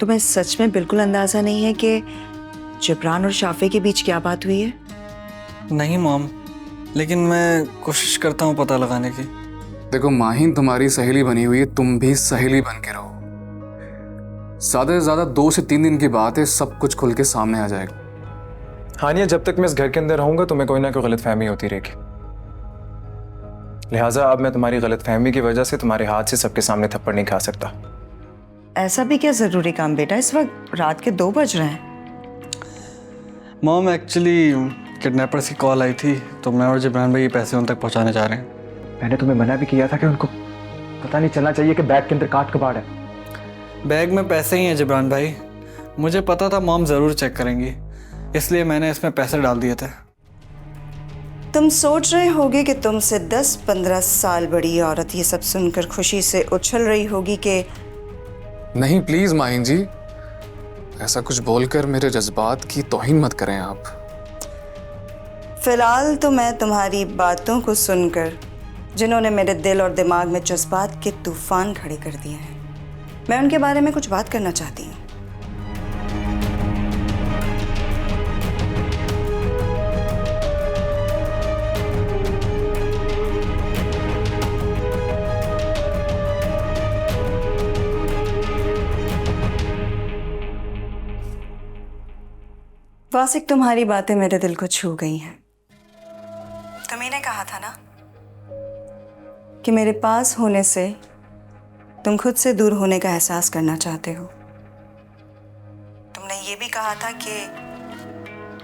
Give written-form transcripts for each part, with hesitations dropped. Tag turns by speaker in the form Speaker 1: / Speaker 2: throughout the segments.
Speaker 1: तुम्हें सच में बिल्कुल अंदाजा नहीं है कि जिब्रान और शाफे के बीच क्या बात हुई है?
Speaker 2: नहीं मॉम, लेकिन मैं कोशिश करता हूँ पता लगाने की।
Speaker 3: देखो माहिन तुम्हारी सहेली बनी हुई है, तुम भी सहेली बन के रहो। ज्यादा से ज्यादा 2 से 3 दिन की बात है, सब कुछ खुल के सामने आ जाएगा।
Speaker 4: हानिया, जब तक मैं इस घर के अंदर रहूंगा तुम्हें कोई ना कोई गलतफहमी होती रहेगी। लिहाजा अब मैं तुम्हारी गलतफहमी की वजह से तुम्हारे हाथ से सबके सामने थप्पड़ नहीं खा सकता।
Speaker 1: ऐसा भी क्या जरूरी काम बेटा, इस वक्त रात के 2 बज रहे हैं।
Speaker 2: मॉम, एक्चुअली किडनैपर्स की कॉल आई थी तो मैं और जिब्रान भाई ये पैसे उन तक पहुँचाने जा रहे हैं।
Speaker 4: मैंने तुम्हें मना भी किया था कि उनको पता नहीं चलना चाहिए कि बैग के अंदर काट कबाड़ है।
Speaker 2: बैग में पैसे ही हैं जिब्रान भाई, मुझे पता था मॉम ज़रूर चेक करेंगी, इसलिए मैंने इसमें पैसे डाल दिए थे।
Speaker 1: तुम सोच रहे होगे कि तुमसे 10-15 साल बड़ी औरत ये सब सुनकर खुशी से उछल रही होगी कि
Speaker 3: नहीं प्लीज माहिन जी, ऐसा कुछ बोलकर मेरे जज्बात की तौहीन मत करें आप।
Speaker 1: फिलहाल तो मैं तुम्हारी बातों को सुनकर, जिन्होंने मेरे दिल और दिमाग में जज्बात के तूफान खड़े कर दिए हैं, मैं उनके बारे में कुछ बात करना चाहती हूँ। वासिक, तुम्हारी बातें मेरे दिल को छू गई हैं। तुम्ही ने कहा था ना कि मेरे पास होने से तुम खुद से दूर होने का एहसास करना चाहते हो। तुमने ये भी कहा था कि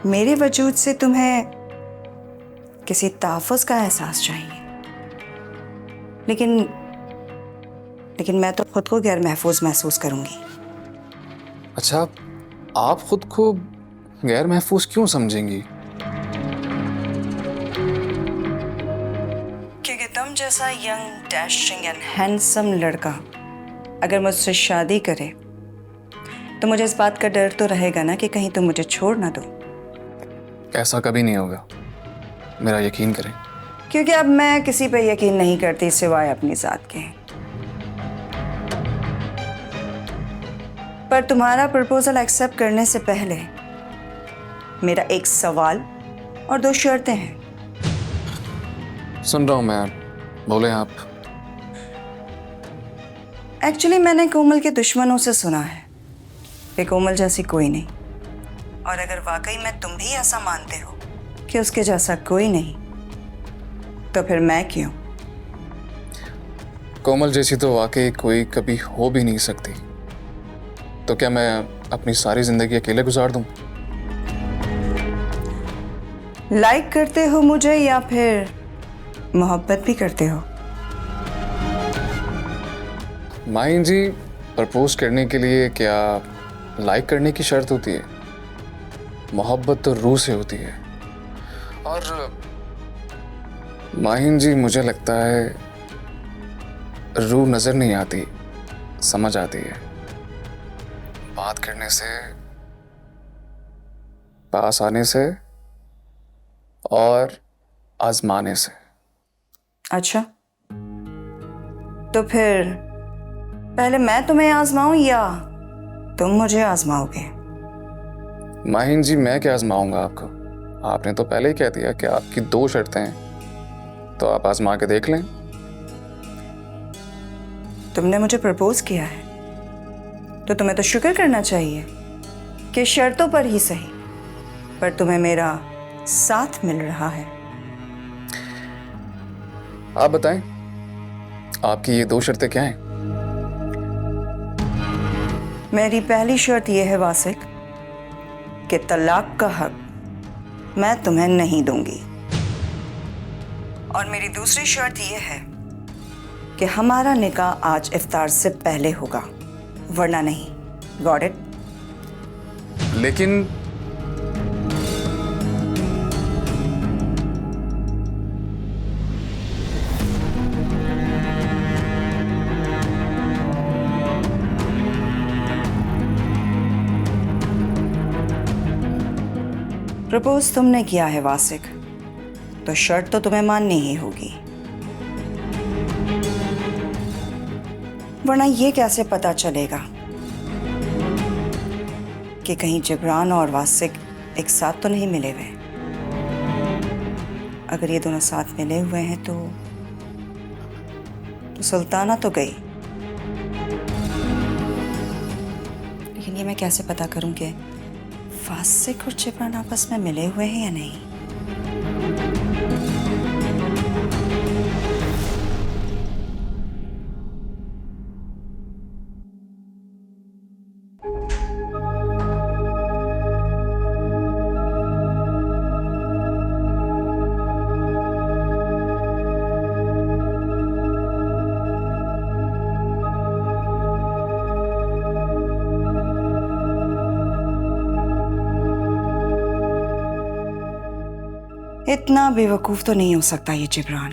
Speaker 1: मेरे वजूद से तुम्हें किसी तहफ़्फ़ुज़ का एहसास चाहिए, लेकिन मैं तो खुद को गैर महफूज महसूस करूंगी।
Speaker 3: अच्छा, आप खुद को गैर महफूज क्यों समझेंगी?
Speaker 1: क्योंकि तुम जैसा यंग, डैशिंग एंड हैंडसम लड़का अगर मुझसे शादी करे तो मुझे इस बात का डर तो रहेगा ना कि कहीं तुम मुझे छोड़ ना दो।
Speaker 3: ऐसा कभी नहीं होगा, मेरा यकीन करें।
Speaker 1: क्योंकि अब मैं किसी पे यकीन नहीं करती सिवाय अपनी ज़ात के। पर तुम्हारा प्रपोजल एक्सेप्ट करने से पहले मेरा एक सवाल और 2 शर्तें हैं।
Speaker 3: सुन रहा हूं मैं, बोले आप।
Speaker 1: एक्चुअली मैंने कोमल के दुश्मनों से सुना है कि कोमल जैसी कोई नहीं, और अगर वाकई में तुम भी ऐसा मानते हो कि उसके जैसा कोई नहीं, तो फिर मैं क्यों?
Speaker 3: कोमल जैसी तो वाकई कोई कभी हो भी नहीं सकती। तो क्या मैं अपनी सारी जिंदगी अकेले गुजार दूं?
Speaker 1: लाइक करते हो मुझे या फिर मोहब्बत भी करते हो?
Speaker 3: माहिन जी, प्रपोज करने के लिए क्या लाइक करने की शर्त होती है? मोहब्बत तो रूह से होती है। और माहिन जी, मुझे लगता है रूह नजर नहीं आती, समझ आती है। बात करने से, पास आने से और आजमाने से।
Speaker 1: अच्छा, तो फिर पहले मैं तुम्हें आजमाऊं या तुम मुझे आजमाओगे?
Speaker 3: माहिन जी, मैं क्या आजमाऊंगा आपको? आपने तो पहले ही कह दिया कि आपकी 2 शर्तें हैं, तो आप आजमा के देख लें।
Speaker 1: तुमने मुझे प्रपोज किया है तो तुम्हें तो शुक्र करना चाहिए कि शर्तों पर ही सही, पर तुम्हें मेरा साथ मिल रहा है।
Speaker 3: आप बताएं, आपकी ये 2 शर्तें क्या हैं?
Speaker 1: मेरी पहली शर्त यह है वासिक कि तलाक का हक मैं तुम्हें नहीं दूंगी, और मेरी दूसरी शर्त यह है कि हमारा निकाह आज इफ्तार से पहले होगा, वरना नहीं। Got it?
Speaker 3: लेकिन
Speaker 1: प्रपोज तुमने किया है वासिक, तो शर्त तो तुम्हें माननी ही होगी, वरना ये कैसे पता चलेगा कि कहीं जिब्रान और वासिक एक साथ तो नहीं मिले हुए। अगर ये दोनों साथ मिले हुए हैं तो सुल्ताना तो गई, लेकिन ये मैं कैसे पता करूं कि वासिक और जिब्रान आपस में मिले हुए हैं या नहीं? इतना बेवकूफ तो नहीं हो सकता ये जिब्रान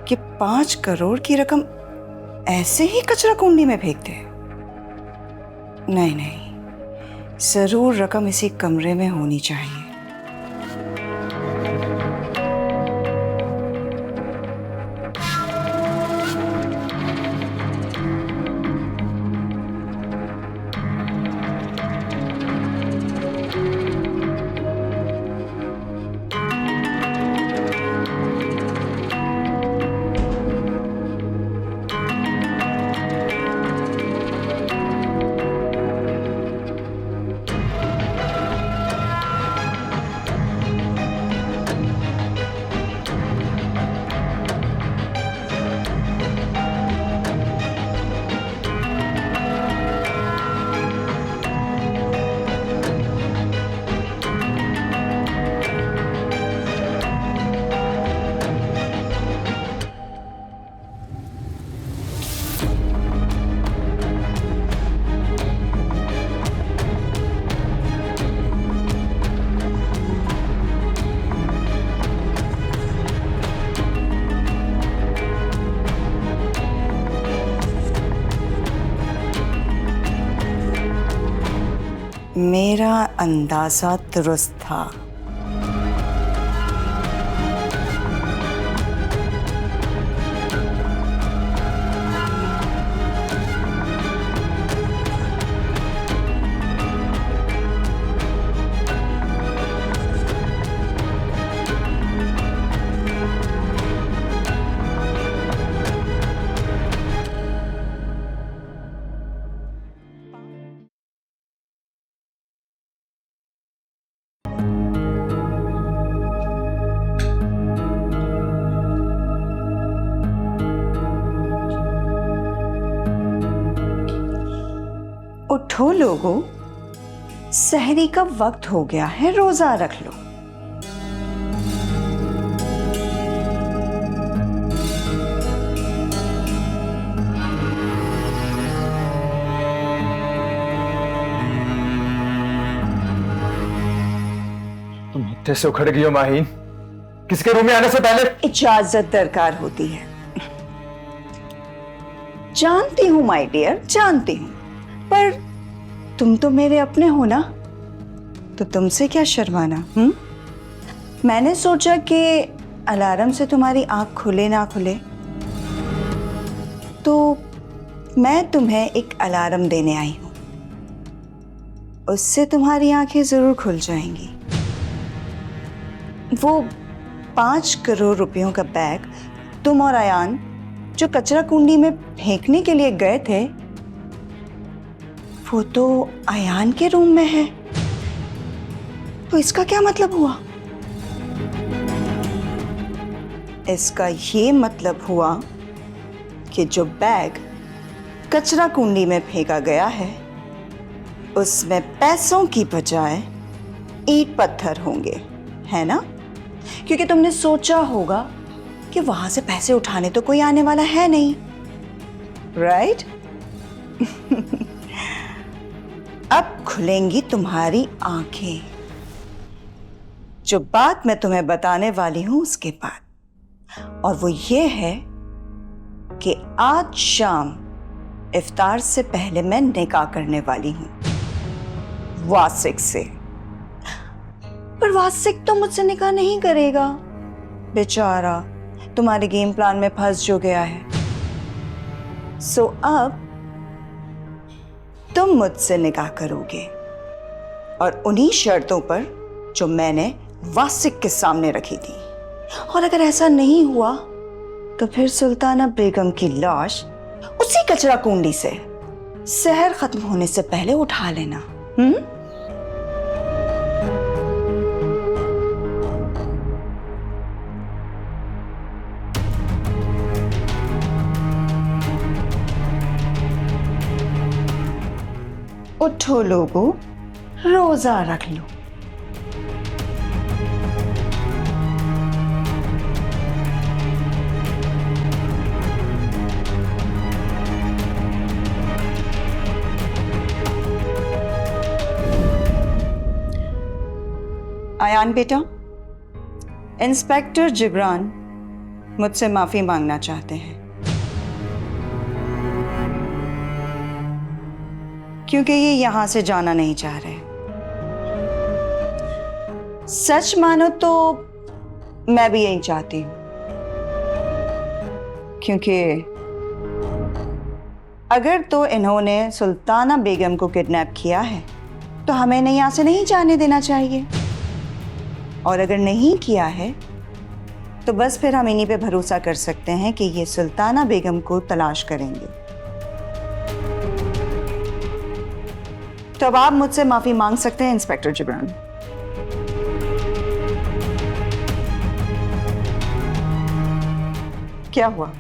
Speaker 1: कि 5 करोड़ की रकम ऐसे ही कचरा कुंडी में फेंक दे। नहीं नहीं, जरूर रकम इसी कमरे में होनी चाहिए। मेरा अंदाजा दुरुस्त था। उठो लोगों, सहरी का वक्त हो गया है, रोजा रख लो।
Speaker 4: तुम हत्थे से उखड़ गई हो माहीन, किसके रूम में आने से पहले
Speaker 1: इजाजत दरकार होती है। जानती हूं माय डियर, जानती हूं, पर तुम तो मेरे अपने हो ना, तो तुमसे क्या शर्माना। मैंने सोचा कि अलार्म से तुम्हारी आंख खुले ना खुले, तो मैं तुम्हें एक अलार्म देने आई हूं, उससे तुम्हारी आंखें जरूर खुल जाएंगी। वो 5 करोड़ रुपयों का बैग तुम और अयान जो कचरा कुंडी में फेंकने के लिए गए थे, वो तो अयान के रूम में है। तो इसका क्या मतलब हुआ? इसका ये मतलब हुआ कि जो बैग कचरा कुंडी में फेंका गया है, उसमें पैसों की बजाय ईंट पत्थर होंगे, है ना? क्योंकि तुमने सोचा होगा कि वहां से पैसे उठाने तो कोई आने वाला है नहीं, राइट? अब खुलेंगी तुम्हारी आंखें, जो बात मैं तुम्हें बताने वाली हूं उसके बाद, और वो ये है कि आज शाम इफ्तार से पहले मैं निकाह करने वाली हूं वासिक से। पर वासिक तो मुझसे निकाह नहीं करेगा, बेचारा तुम्हारे गेम प्लान में फंस जो गया है। सो अब तुम मुझसे निकाह करोगे। और उन्हीं शर्तों पर जो मैंने वासिक के सामने रखी थी। और अगर ऐसा नहीं हुआ तो फिर सुल्ताना बेगम की लाश उसी कचरा कुंडी से सहर खत्म होने से पहले उठा लेना। उठो लोगों, रोजा रख लो। आयान बेटा, इंस्पेक्टर जिब्रान मुझसे माफी मांगना चाहते हैं क्योंकि ये यहां से जाना नहीं चाह रहे। सच मानो तो मैं भी यही चाहती हूं, क्योंकि अगर तो इन्होंने सुल्ताना बेगम को किडनैप किया है तो हमें यहां से नहीं जाने देना चाहिए, और अगर नहीं किया है तो बस फिर हम इन्हीं पे भरोसा कर सकते हैं कि ये सुल्ताना बेगम को तलाश करेंगे। तो अब आप मुझसे माफी मांग सकते हैं इंस्पेक्टर जिब्रान। क्या हुआ?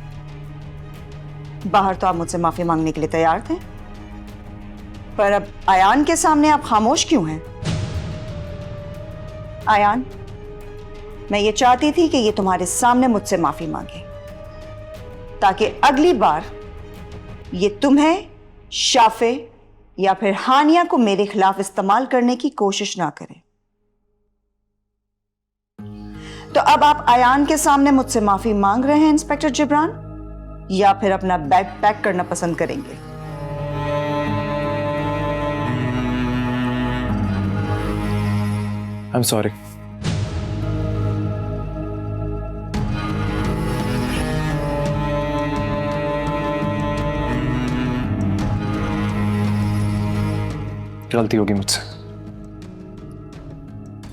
Speaker 1: बाहर तो आप मुझसे माफी मांगने के लिए तैयार थे, पर अब आयान के सामने आप खामोश क्यों हैं? आयान, मैं ये चाहती थी कि ये तुम्हारे सामने मुझसे माफी मांगे ताकि अगली बार ये तुम्हें, शाफे या फिर हानिया को मेरे खिलाफ इस्तेमाल करने की कोशिश ना करे। तो अब आप आयान के सामने मुझसे माफी मांग रहे हैं इंस्पेक्टर जिब्रान, या फिर अपना बैग पैक करना पसंद करेंगे?
Speaker 4: I'm sorry. गलती होगी मुझसे,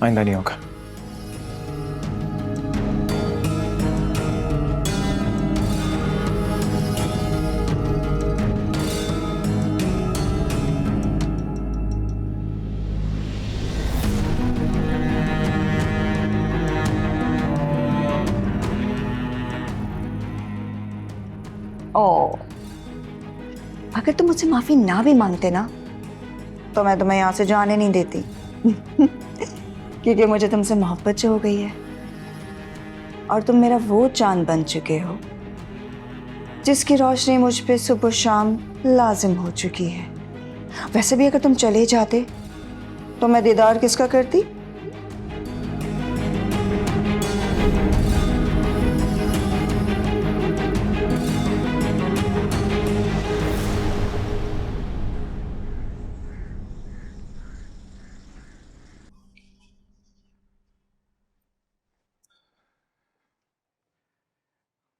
Speaker 4: आइंदा नहीं होगा।
Speaker 1: ओ, अगर तुम मुझसे माफी ना भी मांगते ना तो मैं तुम्हें यहां से जाने नहीं देती क्योंकि मुझे तुमसे मोहब्बत जो हो गई है और तुम मेरा वो चांद बन चुके हो जिसकी रोशनी मुझ पे सुबह शाम लाजिम हो चुकी है। वैसे भी अगर तुम चले जाते तो मैं दीदार किसका करती?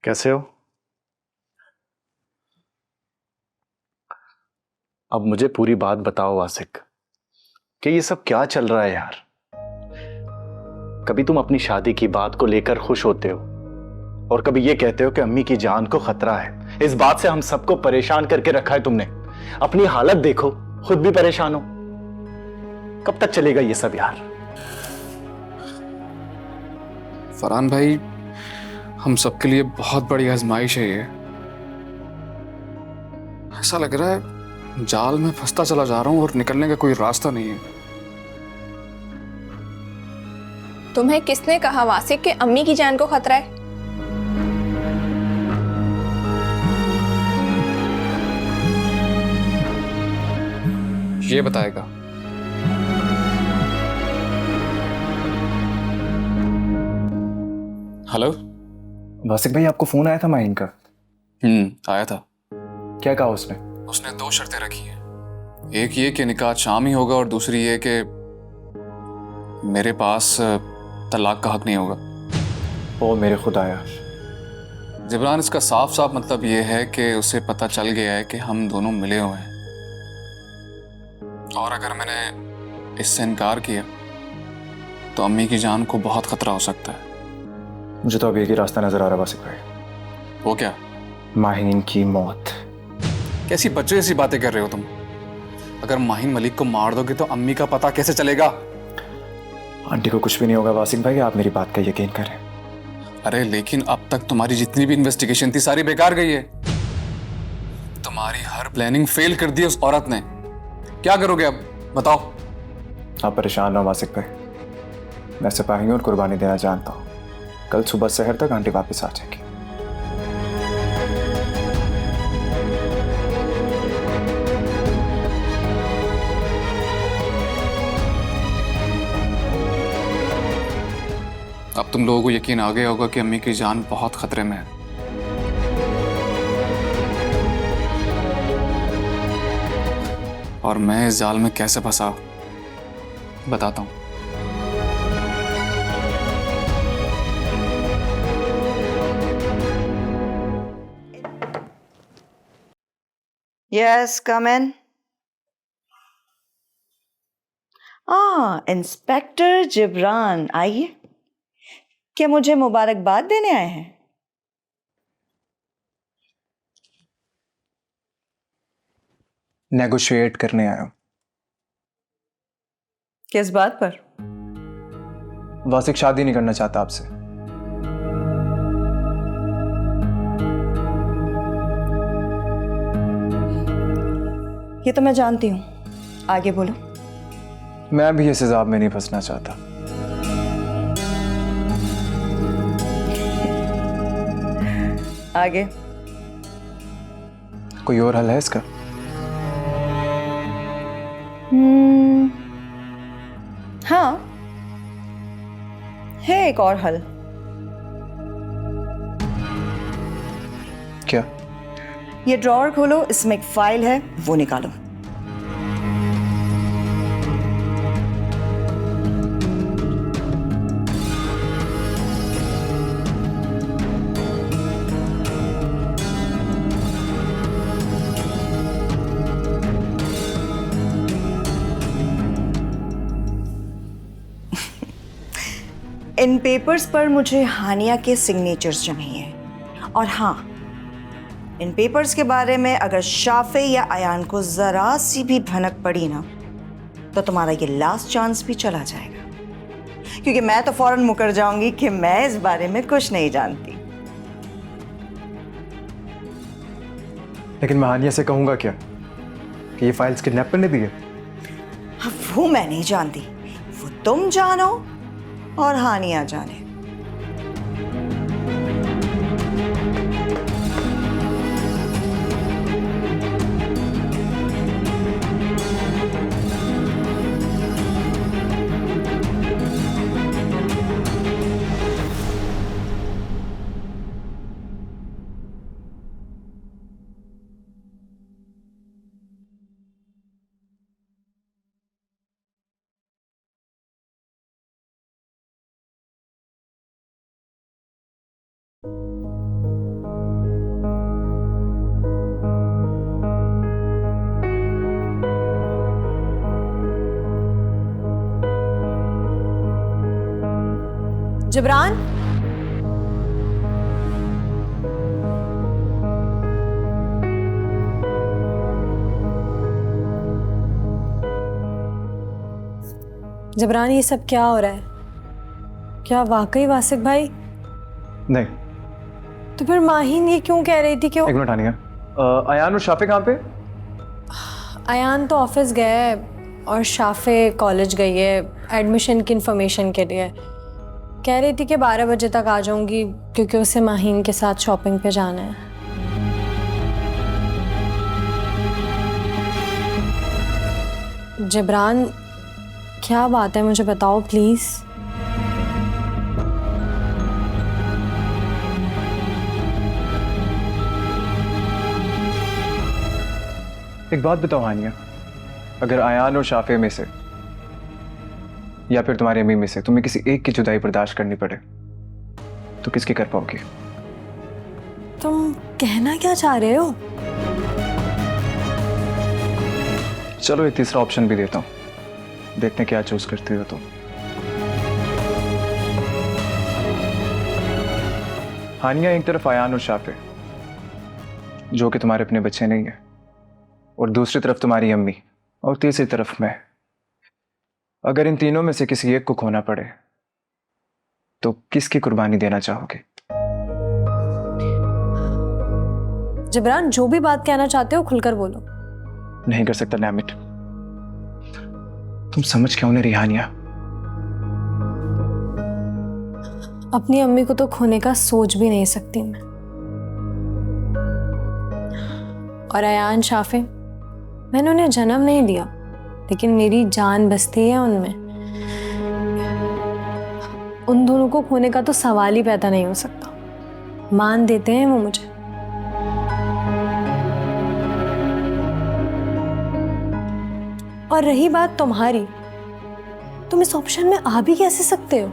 Speaker 4: कैसे हो? अब मुझे पूरी बात बताओ वासिक कि ये सब क्या चल रहा है यार। कभी तुम अपनी शादी की बात को लेकर खुश होते हो और कभी ये कहते हो कि अम्मी की जान को खतरा है। इस बात से हम सबको परेशान करके रखा है तुमने। अपनी हालत देखो, खुद भी परेशान हो। कब तक चलेगा ये सब यार?
Speaker 3: फरहान भाई, हम सबके लिए बहुत बड़ी आजमाइश है ये। ऐसा लग रहा है जाल में फंसता चला जा रहा हूं और निकलने का कोई रास्ता नहीं है।
Speaker 5: तुम्हें किसने कहा वासिक के अम्मी की जान को खतरा है?
Speaker 3: ये बताएगा। हेलो
Speaker 4: वासिक भाई, आपको फोन आया था माइन का?
Speaker 3: आया था।
Speaker 4: क्या कहा उसने?
Speaker 3: उसने 2 शर्तें रखी हैं। एक ये कि निकाह शाम ही होगा और दूसरी ये कि मेरे पास तलाक का हक नहीं होगा।
Speaker 4: ओ मेरे खुदाया।
Speaker 3: जिब्रान, इसका साफ साफ मतलब ये है कि उसे पता चल गया है कि हम दोनों मिले हुए हैं, और अगर मैंने इससे इनकार किया तो अम्मी की जान को बहुत खतरा हो सकता है।
Speaker 6: मुझे तो अब एक ही रास्ता नजर आ रहा है वासिक भाई।
Speaker 3: वो क्या?
Speaker 6: माहीन की मौत।
Speaker 3: कैसी बच्चे जैसी बातें कर रहे हो तुम? अगर माहीन मलिक को मार दोगे तो अम्मी का पता कैसे चलेगा?
Speaker 6: आंटी को कुछ भी नहीं होगा वासिक भाई, आप मेरी बात का यकीन करें।
Speaker 3: अरे लेकिन अब तक तुम्हारी जितनी भी इन्वेस्टिगेशन थी सारी बेकार गई है। तुम्हारी हर प्लानिंग फेल कर दी उस औरत ने। क्या करोगे अब बताओ?
Speaker 6: आप परेशान ना हो वासिक भाई, मैं सिपाहियों और कुर्बानी देना जानता हूँ। कल सुबह शहर तक आंटी वापस आ जाएगी।
Speaker 3: अब तुम लोगों को यकीन आ गया होगा कि अम्मी की जान बहुत खतरे में है। और मैं इस जाल में कैसे फंसा बताता हूं।
Speaker 1: यस कम इन। इंस्पेक्टर जिब्रान आइए। क्या मुझे मुबारकबाद देने आए हैं?
Speaker 6: नेगोशिएट करने आया हूं।
Speaker 1: किस बात पर?
Speaker 6: वासिक शादी नहीं करना चाहता आपसे।
Speaker 1: ये तो मैं जानती हूं, आगे बोलो।
Speaker 6: मैं भी इस हिसाब में नहीं फंसना चाहता।
Speaker 1: आगे।
Speaker 6: कोई और हल है इसका?
Speaker 1: हाँ है एक और हल।
Speaker 6: क्या?
Speaker 1: ये ड्रॉअर खोलो, इसमें एक फाइल है, वो निकालो। इन पेपर्स पर मुझे हानिया के सिग्नेचर्स चाहिए। और हाँ, इन पेपर्स के बारे में अगर शाफे या अयान को जरा सी भी भनक पड़ी ना, तो तुम्हारा ये लास्ट चांस भी चला जाएगा। क्योंकि मैं तो फौरन मुकर जाऊंगी कि मैं इस बारे में कुछ नहीं जानती।
Speaker 6: लेकिन मैं हानिया से कहूंगा क्या कि ये फाइल्स किडनैपर ने दी है?
Speaker 1: वो मैं नहीं जानती, वो तुम जानो और हानिया जाने।
Speaker 7: जिब्रान, जिब्रान ये सब क्या हो रहा है? क्या वाकई वासिक भाई?
Speaker 6: नहीं।
Speaker 7: तो फिर माहीन ये क्यों कह रही थी कि
Speaker 6: एक मिनट हानिया, अयान और शाफे कहाँ पे?
Speaker 7: अयान तो ऑफिस गया है और शाफे कॉलेज गई है एडमिशन की इन्फॉर्मेशन के लिए। कह रही थी कि 12 बजे तक आ जाऊंगी क्योंकि उसे माहीन के साथ शॉपिंग पे जाना है। जिब्रान क्या बात है, मुझे बताओ प्लीज।
Speaker 6: एक बात बताओ हानिया, अगर अयान और शाफे में से या फिर तुम्हारी अम्मी में से तुम्हें किसी एक की जुदाई बर्दाश्त करनी पड़े तो किसकी कर पाओगे?
Speaker 7: तुम कहना क्या चाह रहे हो?
Speaker 6: चलो एक तीसरा ऑप्शन भी देता हूं, देखते हैं क्या चूज करती हो तुम। हानिया, एक तरफ आयान और शाफे जो कि तुम्हारे अपने बच्चे नहीं है, और दूसरी तरफ तुम्हारी अम्मी, और तीसरी तरफ मैं। अगर इन तीनों में से किसी एक को खोना पड़े तो किसकी कुर्बानी देना चाहोगे?
Speaker 7: जिब्रान, जो भी बात कहना चाहते हो खुलकर बोलो।
Speaker 6: नहीं कर सकता डैमिट। तुम समझ क्यों नहीं रही हानिया?
Speaker 7: अपनी अम्मी को तो खोने का सोच भी नहीं सकती मैं। और अयान, शाफे, मैंने उन्हें जन्म नहीं दिया, लेकिन मेरी जान बसती है उनमें। उन दोनों को खोने का तो सवाल ही पैदा नहीं हो सकता। मान देते हैं वो मुझे। और रही बात तुम्हारी, तुम इस ऑप्शन में आ भी कैसे सकते हो?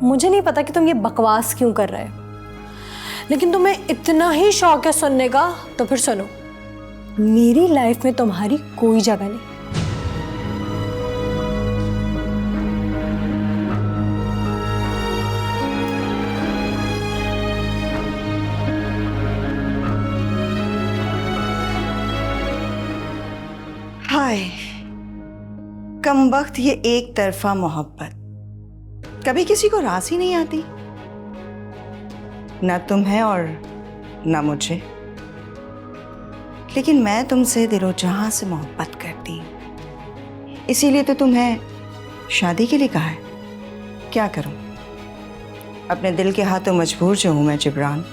Speaker 7: मुझे नहीं पता कि तुम ये बकवास क्यों कर रहे हो, लेकिन तुम्हें इतना ही शौक है सुनने का तो फिर सुनो। मेरी लाइफ में तुम्हारी कोई जगह नहीं।
Speaker 1: हाय, कमबख्त ये एक तरफा मोहब्बत कभी किसी को रास ही नहीं आती, ना तुम्हें और ना मुझे। लेकिन मैं तुमसे दिलो जहां से मोहब्बत करती हूं, इसीलिए तो तुम्हें शादी के लिए कहा है। क्या करूं, अपने दिल के हाथों मजबूर जो हूं मैं जिब्रान।